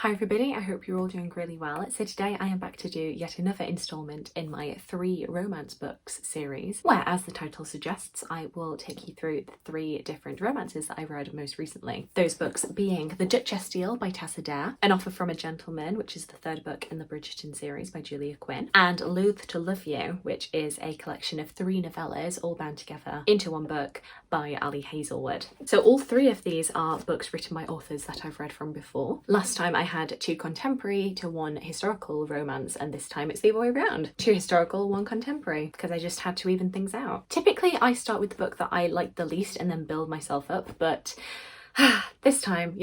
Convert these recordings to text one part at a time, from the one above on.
Hi everybody, I hope you're all doing really well. So today I am back to do yet another instalment in my 3 romance books series, where, as the title suggests, I will take you through the 3 different romances that I read most recently. Those books being The Duchess Deal by Tessa, An Offer from a Gentleman, which is the 3rd book in the Bridgerton series by Quinn, and Loathe to Love You, which is a collection of 3 novellas all bound together into one book by Hazelwood. So all 3 of these are books written by authors that I've read from before. Last time I had 2 contemporary to 1 historical romance, and this time it's the other way around. 2 historical, 1 contemporary, because I just had to even things out. Typically I start with the book that I like the least and then build myself up, but this time,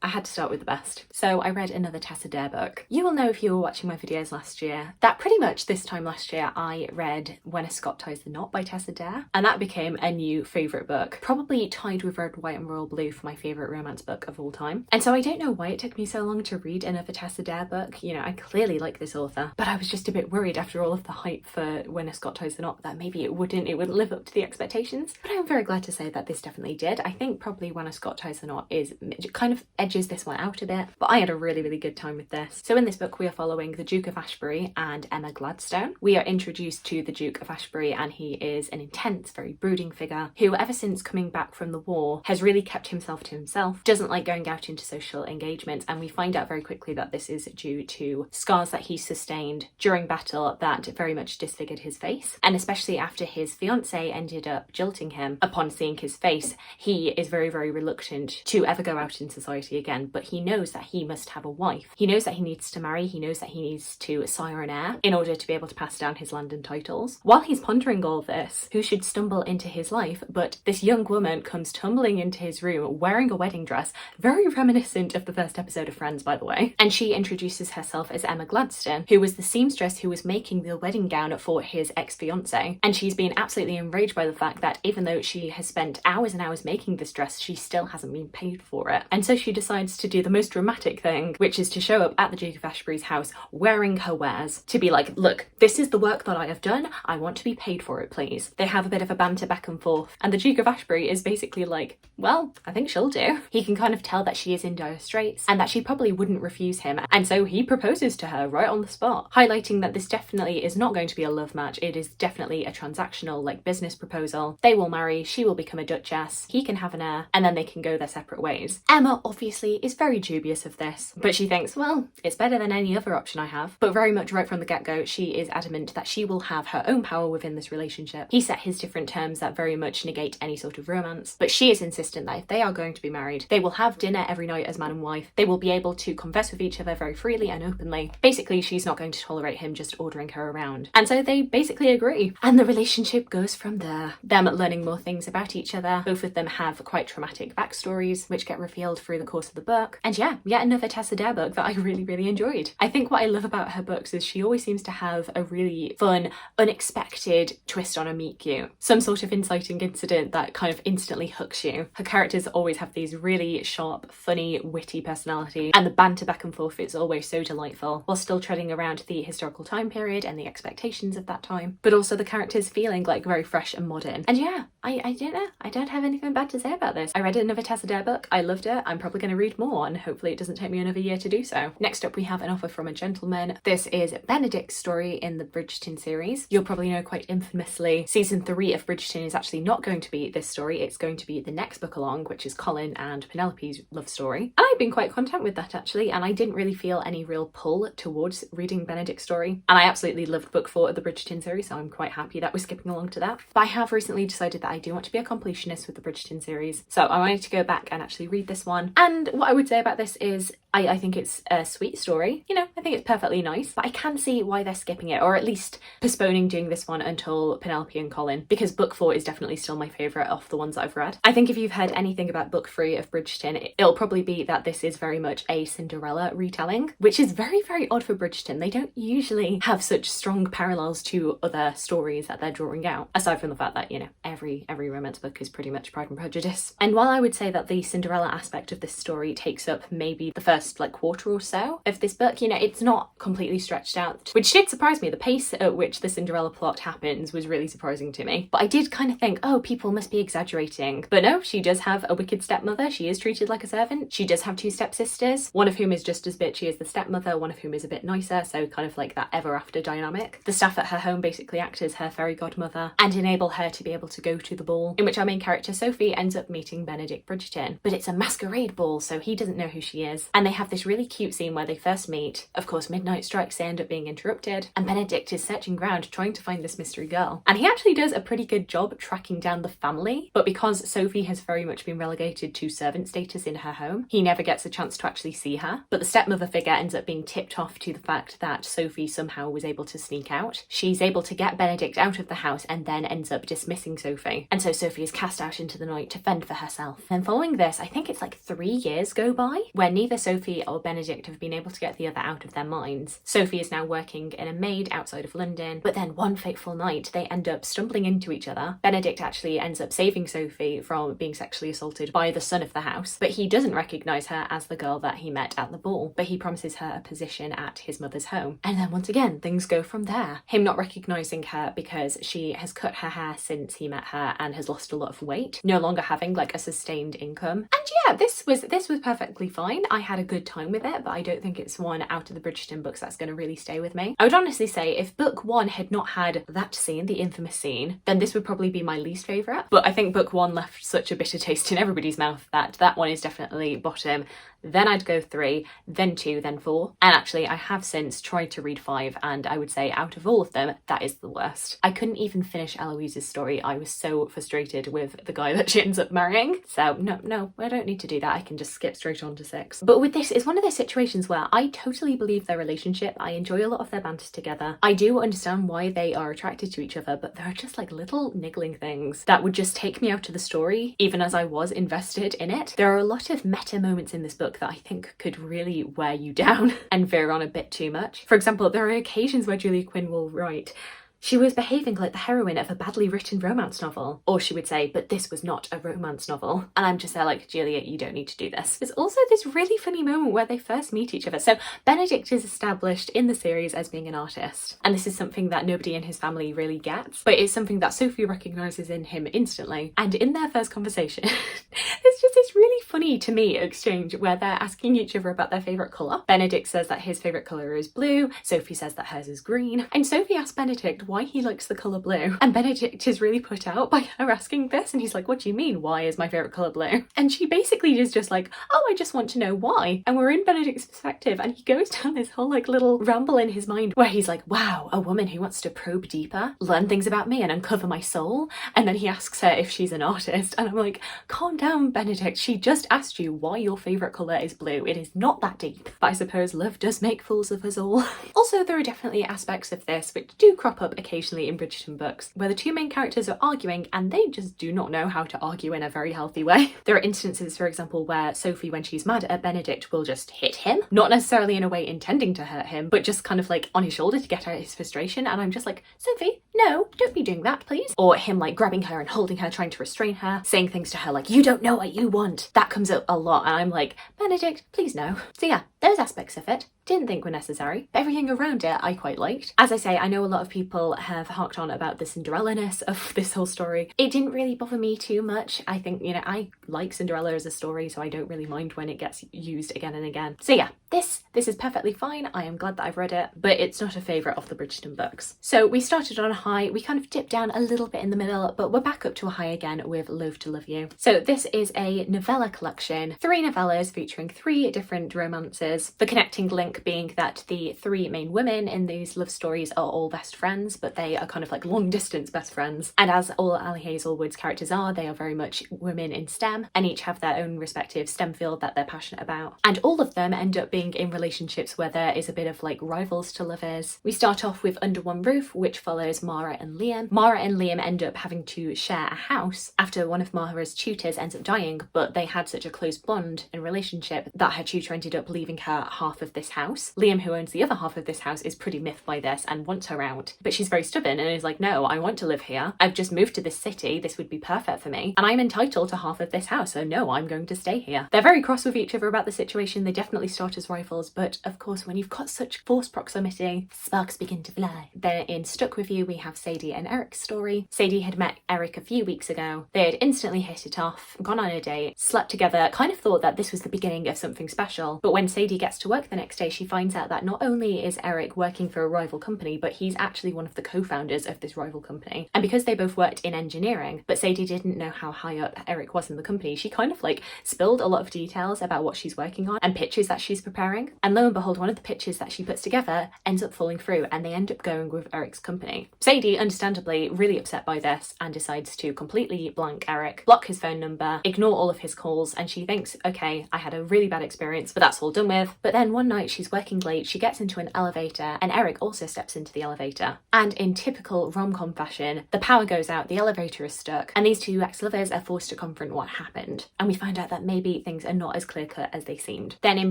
I had to start with the best. So I read another Tessa book. You will know if you were watching my videos last year that pretty much this time last year I read When a Scot Ties the Knot by Tessa, and that became a new favourite book, probably tied with Red, White and Royal Blue for my favourite romance book of all time. And so I don't know why it took me so long to read another Tessa book. I clearly like this author, but I was just a bit worried after all of the hype for When a Scot Ties the Knot that maybe it wouldn't live up to the expectations. But I'm very glad to say that this definitely did. I think probably When a Scot Ties the Knot is kind of edges this one out a bit, but I had a really good time with this. So in this book we are following the Duke of Ashbury and Emma Gladstone. We are introduced to the Duke of Ashbury, and he is an intense, very brooding figure who, ever since coming back from the war, has really kept himself to himself, doesn't like going out into social engagements, and we find out very quickly that this is due to scars that he sustained during battle that very much disfigured his face. And especially after his fiancée ended up jilting him, upon seeing his face, he is very reluctant to ever go out in society again. But he knows that he must have a wife. He knows that he needs to marry. He knows that he needs to sire an heir in order to be able to pass down his land and titles. While he's pondering all this, who should stumble into his life but this young woman comes tumbling into his room wearing a wedding dress, very reminiscent of the first episode of Friends, by the way. And she introduces herself as Emma Gladstone, who was the seamstress who was making the wedding gown for his ex-fiancé. And she's been absolutely enraged by the fact that even though she has spent hours and hours making this dress, she still hasn't been paid for it. And so she decides to do the most dramatic thing, which is to show up at the Duke of Ashbury's house wearing her wares, to be like, look, this is the work that I have done, I want to be paid for it, please. They have a bit of a banter back and forth, and the Duke of Ashbury is basically like, well, I think she'll do. He can kind of tell that she is in dire straits and that she probably wouldn't refuse him, and so he proposes to her right on the spot, highlighting that this definitely is not going to be a love match. It is definitely a transactional, business proposal. They will marry, she will become a duchess, he can have an heir, and then they can go their separate ways. Emma obviously is very dubious of this, but she thinks, well, it's better than any other option I have. But very much right from the get-go, she is adamant that she will have her own power within this relationship. He set his different terms that very much negate any sort of romance, but she is insistent that if they are going to be married, they will have dinner every night as man and wife. They will be able to converse with each other very freely and openly. Basically, she's not going to tolerate him just ordering her around. And so they basically agree. And the relationship goes from there. Them learning more things about each other. Both of them have quite traumatic backstories, which get revealed through the course of the book. And yeah, yet another Tessa book that I really enjoyed. I think what I love about her books is she always seems to have a really fun, unexpected twist on a meet cute. Some sort of inciting incident that kind of instantly hooks you. Her characters always have these really sharp, funny, witty personalities, and the banter back and forth is always so delightful, while still treading around the historical time period and the expectations of that time, but also the characters feeling very fresh and modern. And yeah, I don't know, I don't have anything bad to say about this. I read another Tessa book, I loved it, I'm probably going to read more, and hopefully it doesn't take me another year to do so. Next up we have An Offer from a Gentleman. This is Benedict's story in the Bridgerton series. You'll probably know quite infamously, season 3 of Bridgerton is actually not going to be this story, it's going to be the next book along, which is Colin and Penelope's love story. And I've been quite content with that actually, and I didn't really feel any real pull towards reading Benedict's story. And I absolutely loved book 4 of the Bridgerton series, so I'm quite happy that we're skipping along to that. But I have recently decided that I do want to be a completionist with the Bridgerton series, so I wanted to go back and actually read this one. And what I would say about this is I think it's a sweet story. I think it's perfectly nice, but I can see why they're skipping it, or at least postponing doing this one until Penelope and Colin, because book 4 is definitely still my favourite of the ones that I've read. I think if you've heard anything about book 3 of Bridgerton, it'll probably be that this is very much a Cinderella retelling, which is very odd for Bridgerton. They don't usually have such strong parallels to other stories that they're drawing out, aside from the fact that, every romance book is pretty much Pride and Prejudice. And while I would say that the Cinderella aspect of this story takes up maybe the first first like quarter or so of this book. You know, it's not completely stretched out, which did surprise me. The pace at which the Cinderella plot happens was really surprising to me. But I did kind of think, oh, people must be exaggerating. But no, she does have a wicked stepmother. She is treated like a servant. She does have two stepsisters, one of whom is just as bitchy as the stepmother, one of whom is a bit nicer, so kind of like that ever after dynamic. The staff at her home basically act as her fairy godmother and enable her to be able to go to the ball, in which our main character Sophie ends up meeting Benedict Bridgerton. But it's a masquerade ball, so he doesn't know who she is. And they have this really cute scene where they first meet. Of course, midnight strikes, they end up being interrupted, and Benedict is searching ground trying to find this mystery girl. And he actually does a pretty good job tracking down the family, but because Sophie has very much been relegated to servant status in her home, he never gets a chance to actually see her. But the stepmother figure ends up being tipped off to the fact that Sophie somehow was able to sneak out. She's able to get Benedict out of the house and then ends up dismissing Sophie. And so Sophie is cast out into the night to fend for herself. And following this, I think it's like 3 years go by where neither Sophie or Benedict have been able to get the other out of their minds. Sophie is now working in a maid outside of London, but then one fateful night they end up stumbling into each other. Benedict actually ends up saving Sophie from being sexually assaulted by the son of the house, but he doesn't recognise her as the girl that he met at the ball, but he promises her a position at his mother's home. And then once again, things go from there. Him not recognising her because she has cut her hair since he met her and has lost a lot of weight, no longer having like a sustained income. And yeah, this was perfectly fine. I had a good time with it, but I don't think it's one out of the Bridgerton books that's going to really stay with me. I would honestly say if book one had not had that scene, the infamous scene, then this would probably be my least favourite. But I think book one left such a bitter taste in everybody's mouth that one is definitely bottom. Then I'd go 3, then 2, then 4. And actually, I have since tried to read 5, and I would say out of all of them, that is the worst. I couldn't even finish Eloise's story. I was so frustrated with the guy that she ends up marrying. So no, I don't need to do that. I can just skip straight on to 6. But with this, it's one of those situations where I totally believe their relationship. I enjoy a lot of their banter together. I do understand why they are attracted to each other, but there are just like little niggling things that would just take me out of the story, even as I was invested in it. There are a lot of meta moments in this book that I think could really wear you down and veer on a bit too much. For example, there are occasions where Julia Quinn will write, "She was behaving like the heroine of a badly written romance novel." Or she would say, "But this was not a romance novel." And I'm just there like, Julia, you don't need to do this. There's also this really funny moment where they first meet each other. So Benedict is established in the series as being an artist. And this is something that nobody in his family really gets. But it's something that Sophie recognises in him instantly. And in their first conversation, it's just this really funny to me exchange where they're asking each other about their favourite colour. Benedict says that his favourite colour is blue. Sophie says that hers is green. And Sophie asks Benedict why he likes the colour blue. And Benedict is really put out by her asking this, and he's like, "What do you mean, why is my favourite colour blue?" And she basically is just like, "Oh, I just want to know why." And we're in Benedict's perspective, and he goes down this whole like little ramble in his mind where he's like, "Wow, a woman who wants to probe deeper, learn things about me and uncover my soul." And then he asks her if she's an artist, and I'm like, calm down, Benedict. She just asked you why your favourite colour is blue. It is not that deep. But I suppose love does make fools of us all. Also, there are definitely aspects of this which do crop up occasionally in Bridgerton books, where the two main characters are arguing and they just do not know how to argue in a very healthy way. There are instances, for example, where Sophie, when she's mad at Benedict, will just hit him, not necessarily in a way intending to hurt him, but just kind of like on his shoulder to get out his frustration. And I'm just like, Sophie, no, don't be doing that, please. Or him like grabbing her and holding her, trying to restrain her, saying things to her like, "You don't know what you want." That comes up a lot, and I'm like, Benedict, please no. So yeah, those aspects of it didn't think were necessary, but everything around it I quite liked. As I say, I know a lot of people have harked on about the Cinderella-ness of this whole story. It didn't really bother me too much. I think, you know, I like Cinderella as a story, so I don't really mind when it gets used again and again. So yeah, this is perfectly fine. I am glad that I've read it, but it's not a favourite of the Bridgerton books. So we started on a high, we kind of dipped down a little bit in the middle, but we're back up to a high again with Loathe to Love You. So this is a novella collection, 3 novellas featuring 3 different romances. The connecting link being that the 3 main women in these love stories are all best friends, but they are kind of like long distance best friends. And as all Ali Hazelwood's characters are, they are very much women in STEM, and each have their own respective STEM field that they're passionate about. And all of them end up being in relationships where there is a bit of like rivals to lovers. We start off with Under One Roof, which follows Mara and Liam. Mara and Liam end up having to share a house after one of Mara's tutors ends up dying, but they had such a close bond and relationship that her tutor ended up leaving her half of this house. Liam, who owns the other half of this house, is pretty miffed by this and wants her out, but she's very stubborn and is like, "No, I want to live here. I've just moved to this city. This would be perfect for me, and I'm entitled to half of this house, so no, I'm going to stay here." They're very cross with each other about the situation. They definitely start as romance rivals, but of course when you've got such close proximity, sparks begin to fly. Then in Stuck With You we have Sadie and Eric's story. Sadie had met Eric a few weeks ago. They had instantly hit it off, gone on a date, slept together, kind of thought that this was the beginning of something special. But when Sadie gets to work the next day, she finds out that not only is Eric working for a rival company, but he's actually one of the co-founders of this rival company. And because they both worked in engineering, but Sadie didn't know how high up Eric was in the company, she kind of like spilled a lot of details about what she's working on and pitches that she's preparing. And lo and behold, one of the pitches that she puts together ends up falling through and they end up going with Eric's company. Sadie, understandably, really upset by this and decides to completely blank Eric, block his phone number, ignore all of his calls, and she thinks, okay, I had a really bad experience, but that's all done with. But then one night she's working late, she gets into an elevator and Eric also steps into the elevator. And in typical rom-com fashion, the power goes out, the elevator is stuck, and these two ex-lovers are forced to confront what happened. And we find out that maybe things are not as clear-cut as they seemed. Then in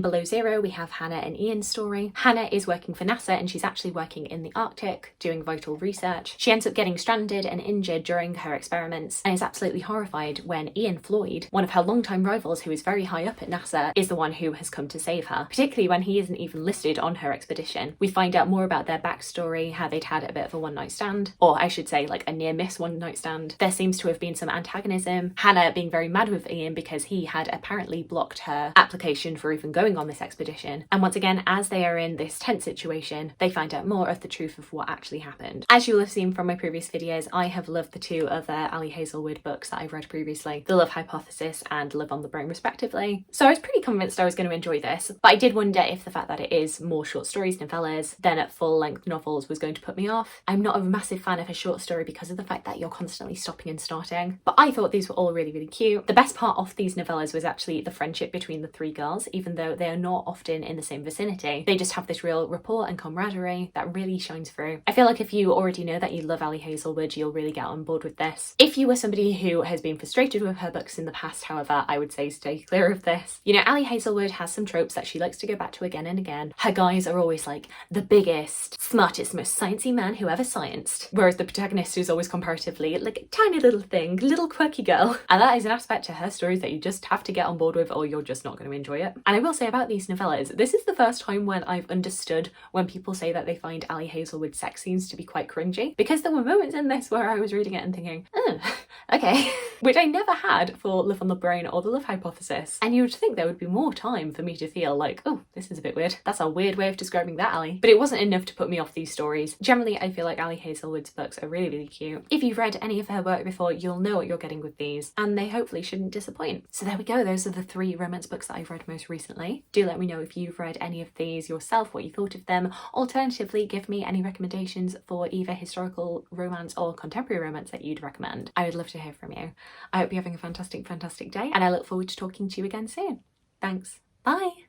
Below Zero, we have Hannah and Ian's story. Hannah is working for NASA and she's actually working in the Arctic, doing vital research. She ends up getting stranded and injured during her experiments and is absolutely horrified when Ian Floyd, one of her longtime rivals who is very high up at NASA, is the one who has come to save her, particularly when he isn't even listed on her expedition. We find out more about their backstory, how they'd had a bit of a one-night stand, or I should say like a near-miss one-night stand. There seems to have been some antagonism, Hannah being very mad with Ian because he had apparently blocked her application for even going on this expedition. And once again, as they are in this tense situation, they find out more of the truth of what actually happened. As you will have seen from my previous videos, I have loved the two other Ali Hazelwood books that I've read previously, The Love Hypothesis and Live on the Brain respectively. So I was pretty convinced I was going to enjoy this, but I did wonder if the fact that it is more short stories, novellas, than at full-length novels was going to put me off. I'm not a massive fan of a short story because of the fact that you're constantly stopping and starting, but I thought these were all really, really cute. The best part of these novellas was actually the friendship between the three girls, even though they are not often in the same vicinity. They just have this real rapport and camaraderie that really shines through. I feel like if you already know that you love Ali Hazelwood, you'll really get on board with this. If you were somebody who has been frustrated with her books in the past, however, I would say stay clear of this. You know, Ali Hazelwood has some tropes that she likes to go back to again and again. Her guys are always like the biggest, smartest, most sciencey man who ever scienced, whereas the protagonist is always comparatively like a tiny little thing, little quirky girl. And that is an aspect to her stories that you just have to get on board with or you're just not going to enjoy it. And I will say about these novellas, this is the first time when I've understood when people say that they find Ali Hazelwood's sex scenes to be quite cringy, because there were moments in this where I was reading it and thinking, oh, okay, which I never had for Live on the Brain or The Love Hypothesis. And you would think there would be more time for me to feel like, oh, this is a bit weird. That's a weird way of describing that, Ali. But it wasn't enough to put me off these stories. Generally, I feel like Ali Hazelwood's books are really, really cute. If you've read any of her work before, you'll know what you're getting with these, and they hopefully shouldn't disappoint. So there we go, those are the 3 romance books that I've read most recently. Do let me know if you've read any of these yourself, what you thought of them. Alternatively, give me any recommendations for either historical romance or contemporary romance that you'd recommend. I would love to hear from you. I hope you're having a fantastic, fantastic day, and I look forward to talking to you again soon. Thanks. Bye.